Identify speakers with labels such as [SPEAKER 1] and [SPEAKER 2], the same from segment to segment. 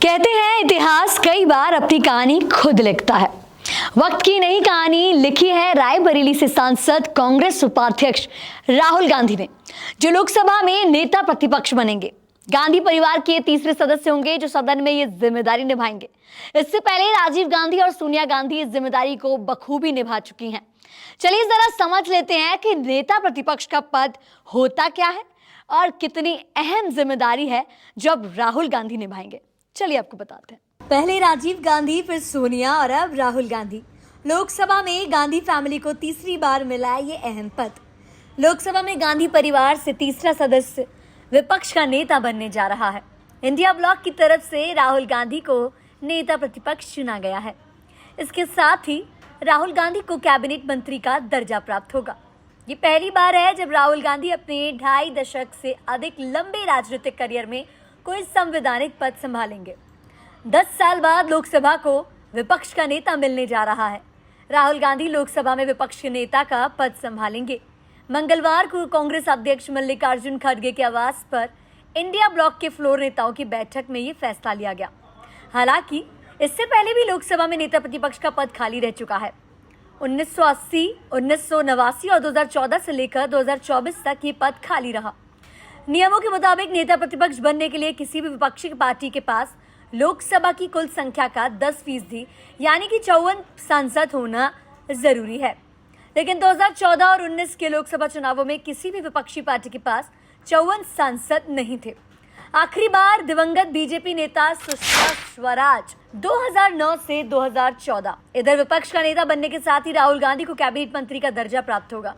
[SPEAKER 1] कहते हैं इतिहास कई बार अपनी कहानी खुद लिखता है। वक्त की नई कहानी लिखी है रायबरेली से सांसद कांग्रेस उपाध्यक्ष राहुल गांधी ने, जो लोकसभा में नेता प्रतिपक्ष बनेंगे। गांधी परिवार के तीसरे सदस्य होंगे जो सदन में ये जिम्मेदारी निभाएंगे। इससे पहले राजीव गांधी और सोनिया गांधी इस जिम्मेदारी को बखूबी निभा चुकी हैं। चलिए जरा समझ लेते हैं कि नेता प्रतिपक्ष का पद होता क्या है और कितनी अहम जिम्मेदारी है जो अब राहुल गांधी निभाएंगे। चलिए आपको बताते हैं। पहले राजीव गांधी, फिर सोनिया और अब राहुल गांधी। लोकसभा में गांधी फैमिली को तीसरी बार मिला ये अहम पद। लोकसभा में गांधी परिवार से तीसरा सदस्य विपक्ष का नेता बनने जा रहा है। इंडिया ब्लॉक की तरफ से राहुल गांधी को नेता प्रतिपक्ष चुना गया है। इसके साथ ही राहुल गांधी को कैबिनेट मंत्री का दर्जा प्राप्त होगा। ये पहली बार है जब राहुल गांधी अपने 2.5 दशक से अधिक लंबे राजनीतिक करियर में कोई संवैधानिक पद संभालेंगे। 10 साल बाद लोकसभा को विपक्ष का नेता मिलने जा रहा है। राहुल गांधी लोकसभा में विपक्ष के नेता का पद संभालेंगे। मंगलवार को कांग्रेस अध्यक्ष मल्लिकार्जुन खड़गे के आवास पर इंडिया ब्लॉक के फ्लोर नेताओं की बैठक में ये फैसला लिया गया। हालांकि इससे पहले भी लोकसभा में नेता प्रतिपक्ष का पद खाली रह चुका है। 1980, 1989 और 2014 से लेकर 2024 तक ये पद खाली रहा। नियमों के मुताबिक नेता प्रतिपक्ष बनने के लिए किसी भी विपक्षी पार्टी के पास लोकसभा की कुल संख्या का 10% यानी कि 54 सांसद होना जरूरी है। लेकिन 2014 और 19 के लोकसभा चुनावों में किसी भी विपक्षी पार्टी के पास 54 सांसद नहीं थे। आखिरी बार दिवंगत बीजेपी नेता सुषमा स्वराज 2009 से 2014। इधर विपक्ष का नेता बनने के साथ ही राहुल गांधी को कैबिनेट मंत्री का दर्जा प्राप्त होगा।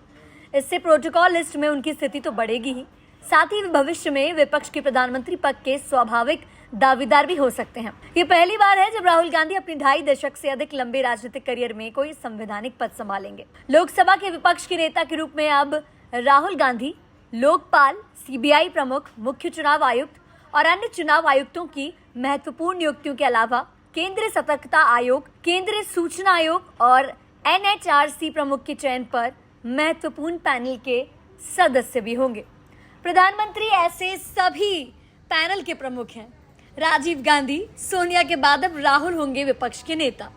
[SPEAKER 1] इससे प्रोटोकॉल लिस्ट में उनकी स्थिति तो बढ़ेगी ही, साथ ही भविष्य में विपक्ष के प्रधानमंत्री पद के स्वाभाविक दावेदार भी हो सकते हैं। ये पहली बार है जब राहुल गांधी अपनी 2.5 दशक से अधिक लंबे राजनीतिक करियर में कोई संवैधानिक पद संभालेंगे। लोकसभा के विपक्ष के नेता के रूप में अब राहुल गांधी लोकपाल, सीबीआई प्रमुख, मुख्य चुनाव आयुक्त और अन्य चुनाव आयुक्तों की महत्वपूर्ण नियुक्तियों के अलावा केंद्रीय सतर्कता आयोग, केंद्रीय सूचना आयोग और एनएचआरसी प्रमुख के चयन पर महत्वपूर्ण पैनल के सदस्य भी होंगे। प्रधानमंत्री ऐसे सभी पैनल के प्रमुख हैं। राजीव गांधी, सोनिया के बाद अब राहुल होंगे विपक्ष के नेता।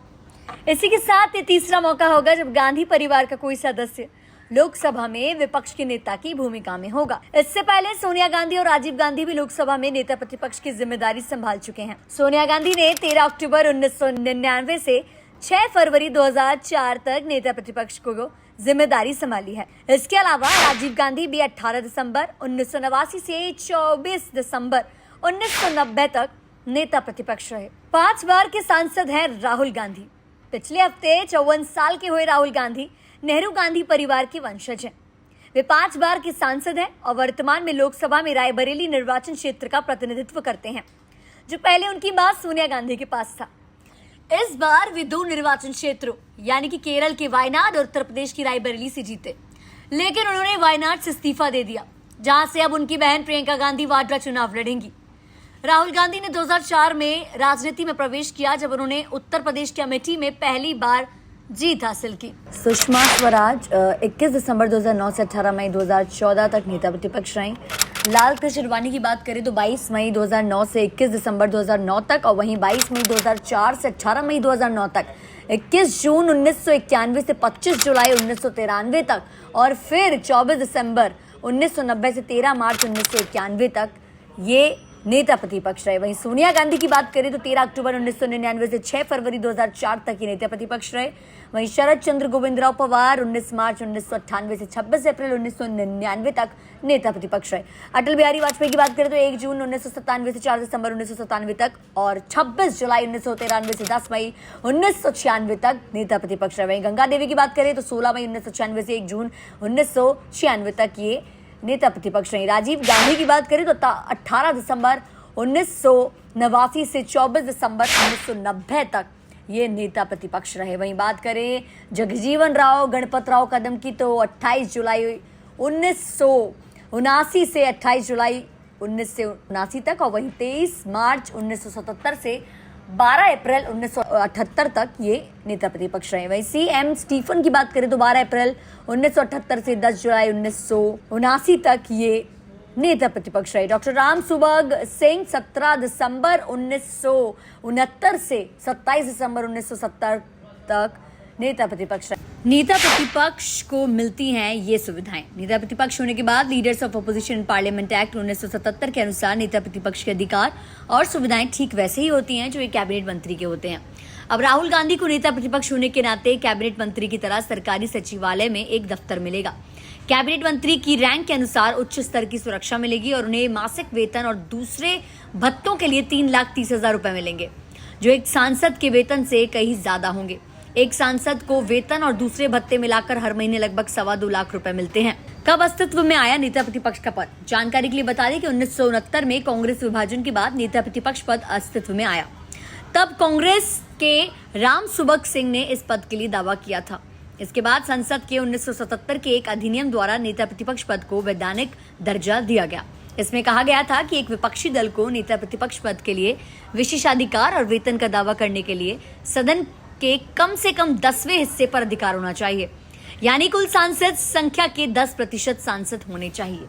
[SPEAKER 1] इसी के साथ ये तीसरा मौका होगा जब गांधी परिवार का कोई सदस्य लोकसभा में विपक्ष के नेता की भूमिका में होगा। इससे पहले सोनिया गांधी और राजीव गांधी भी लोकसभा में नेता प्रतिपक्ष की जिम्मेदारी संभाल चुके हैं। सोनिया गांधी ने 13 अक्टूबर 1999 से 6 फरवरी 2004 तक नेता प्रतिपक्ष को जिम्मेदारी संभाली है। इसके अलावा राजीव गांधी भी 18 दिसंबर 1989 से 24 दिसंबर 1990 तक नेता प्रतिपक्ष रहे। 5 बार के सांसद हैं राहुल गांधी। पिछले हफ्ते 54 साल के हुए राहुल गांधी नेहरू गांधी परिवार के वंशज हैं। वे 5 बार के सांसद हैं और वर्तमान में लोकसभा में रायबरेली निर्वाचन क्षेत्र का प्रतिनिधित्व करते हैं, जो पहले उनकी मां सोनिया गांधी के पास था। इस बार वे 2 निर्वाचन क्षेत्रों यानी कि केरल के वायनाड और उत्तर प्रदेश की रायबरेली से जीते, लेकिन उन्होंने वायनाड से इस्तीफा दे दिया, जहां से अब उनकी बहन प्रियंका गांधी वाड्रा चुनाव लड़ेंगी। राहुल गांधी ने 2004 में राजनीति में प्रवेश किया, जब उन्होंने उत्तर प्रदेश के अमेठी में पहली बार जीत हासिल की। सुषमा स्वराज 21 दिसंबर 2009 से 18 मई 2014 तक नेता प्रतिपक्ष रहीं। लाल कृष्ण आडवाणी की बात करें तो 22 मई 2009 से 21 दिसंबर 2009 तक, और वहीं 22 मई 2004 से 18 मई 2009 तक, 21 जून 1991 से 25 जुलाई 1993 तक, और फिर 24 दिसंबर 1990 से 13 मार्च 1991 तक ये नेता प्रतिपक्ष रहे। वहीं सोनिया गांधी की बात करें तो 13 अक्टूबर 1999 से 6 फरवरी 2004 तक ये नेता प्रतिपक्ष रहे। वहीं शरद चंद्र गोविंदराव पवार 19 मार्च 1998 से 26 अप्रैल 1999 तक नेता प्रतिपक्ष रहे। अटल बिहारी वाजपेयी की बात करें तो 1 जून 1997 से 4 दिसंबर 1997 तक, और 26 जुलाई 1993 से 10 मई 1996 तक नेता प्रतिपक्ष रहे। वहीं गंगा देवी की बात करें तो 16 मई 1996 से 1 जून 1996 तक ये नेता प्रतिपक्ष रही। राजीव गांधी की बात करें तो 18 दिसंबर 1989 से 24 दिसंबर 1990 तक ये नेता प्रतिपक्ष रहे। वहीं बात करें जगजीवन राव गणपत राव कदम की तो 28 जुलाई 1979 से 28 जुलाई 1979 तक, और वहीं 23 मार्च 1977 से 12 अप्रैल 1978 तक ये नेता प्रतिपक्ष रहे। वहीं सीएम स्टीफन की बात करें तो 12 अप्रैल 1978 से 10 जुलाई 1979 तक ये नेता प्रतिपक्ष रहे। डॉक्टर राम सुभग सिंह 17 दिसंबर 1969 से 27 दिसंबर 1970 तक नेता प्रतिपक्ष रहे। नेता प्रतिपक्ष को मिलती हैं ये सुविधाएं। नेता प्रतिपक्ष होने के बाद leaders of opposition in parliament act 1977 के अनुसार नेता प्रतिपक्ष के अधिकार और सुविधाएं ठीक वैसे ही होती हैं जो एक कैबिनेट मंत्री के होते हैं। अब राहुल गांधी को नेता प्रतिपक्ष होने के नाते कैबिनेट मंत्री की तरह सरकारी सचिवालय में एक दफ्तर मिलेगा। कैबिनेट मंत्री की रैंक के अनुसार उच्च स्तर की सुरक्षा मिलेगी और उन्हें मासिक वेतन और दूसरे भत्तों के लिए 3,30,000 रुपए मिलेंगे, जो एक सांसद के वेतन से कहीं ज्यादा होंगे। एक सांसद को वेतन और दूसरे भत्ते मिलाकर हर महीने लगभग 2.25 लाख रुपए मिलते हैं। कब अस्तित्व में आया नेता प्रतिपक्ष का पद? जानकारी के लिए बता दें कि 1969 में कांग्रेस विभाजन के बाद नेता प्रतिपक्ष पद अस्तित्व में आया। तब कांग्रेस के राम सुभग सिंह ने इस पद के लिए दावा किया था। इसके बाद संसद के 1977 के एक अधिनियम द्वारा नेता प्रतिपक्ष पद को वैधानिक दर्जा दिया गया। इसमें कहा गया था कि एक विपक्षी दल को नेता प्रतिपक्ष पद के लिए विशेषाधिकार और वेतन का दावा करने के लिए सदन के कम से कम 10वें हिस्से पर अधिकार होना चाहिए, यानी कुल सांसद संख्या के 10% सांसद होने चाहिए।